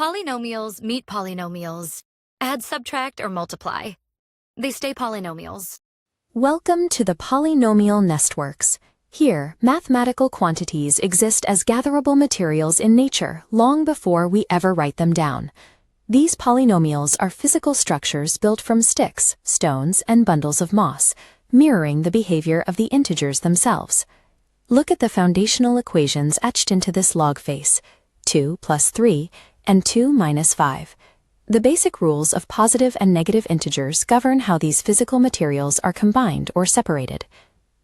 Polynomials meet polynomials. Add, subtract, or multiply. They stay polynomials. Welcome to the Polynomial Nestworks. Here, mathematical quantities exist as gatherable materials in nature long before we ever write them down. These polynomials are physical structures built from sticks, stones, and bundles of moss, mirroring the behavior of the integers themselves. Look at the foundational equations etched into this log face: 2 plus 3 and 2 minus 5. The basic rules of positive and negative integers govern how these physical materials are combined or separated.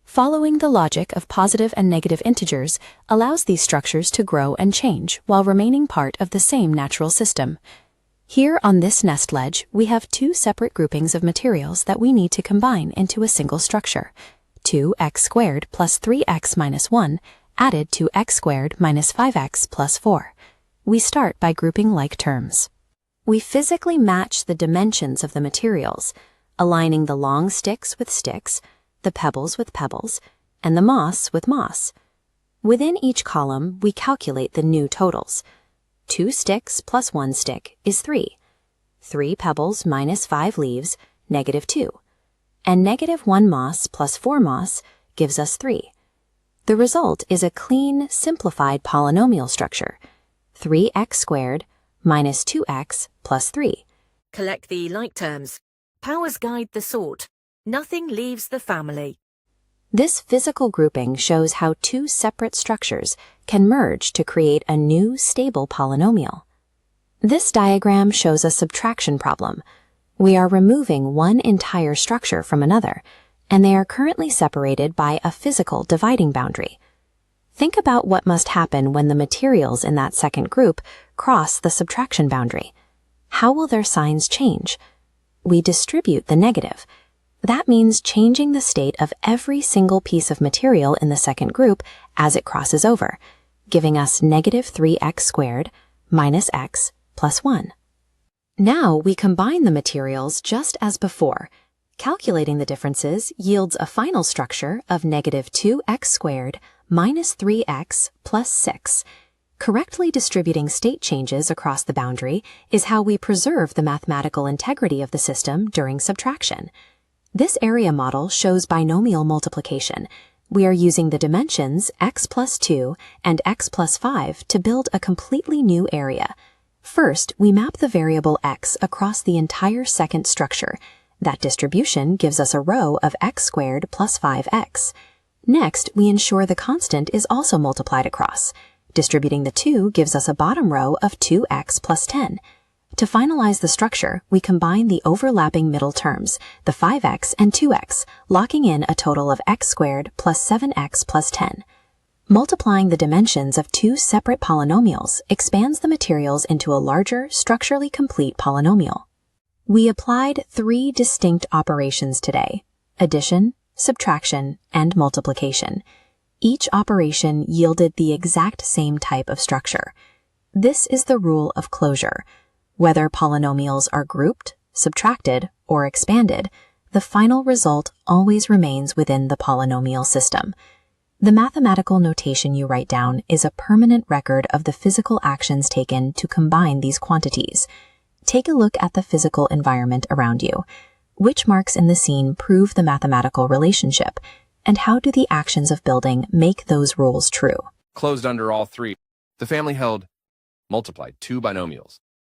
Following the logic of positive and negative integers allows these structures to grow and change while remaining part of the same natural system. Here on this nest ledge, we have two separate groupings of materials that we need to combine into a single structure: 2x squared plus 3x minus 1 added to x squared minus 5x plus 4. We start by grouping like terms. We physically match the dimensions of the materials, aligning the long sticks with sticks, the pebbles with pebbles, and the moss with moss. Within each column, we calculate the new totals. 2 sticks plus 1 stick is 3. 3 pebbles minus 5 leaves, -2. And -1 moss plus 4 moss gives us 3. The result is a clean, simplified polynomial structure: 3x squared minus 2x plus 3. Collect the like terms. Powers guide the sort. Nothing leaves the family. This physical grouping shows how two separate structures can merge to create a new, stable polynomial. This diagram shows a subtraction problem. We are removing one entire structure from another, and they are currently separated by a physical dividing boundary. Think about what must happen when the materials in that second group cross the subtraction boundary. How will their signs change? We distribute the negative. That means changing the state of every single piece of material in the second group as it crosses over, giving us -3x squared minus x plus 1. Now we combine the materials just as before. Calculating the differences yields a final structure of -2x squared minus 3x plus 6. Correctly distributing state changes across the boundary is how we preserve the mathematical integrity of the system during subtraction. This area model shows binomial multiplication. We are using the dimensions x plus 2 and x plus 5 to build a completely new area. First, we map the variable x across the entire second structure. That distribution gives us a row of x squared plus 5x. Next, we ensure the constant is also multiplied across. Distributing the 2 gives us a bottom row of 2x plus 10. To finalize the structure, we combine the overlapping middle terms, the 5x and 2x, locking in a total of x squared plus 7x plus 10. Multiplying the dimensions of two separate polynomials expands the materials into a larger, structurally complete polynomial. We applied 3 distinct operations today: addition, subtraction, and multiplication. Each operation yielded the exact same type of structure. This is the rule of closure. Whether polynomials are grouped, subtracted, or expanded, the final result always remains within the polynomial system. The mathematical notation you write down is a permanent record of the physical actions taken to combine these quantities. Take a look at the physical environment around you. Which marks in the scene prove the mathematical relationship, and how do the actions of building make those rules true? Closed under all three. The family held multiplied 2 binomials.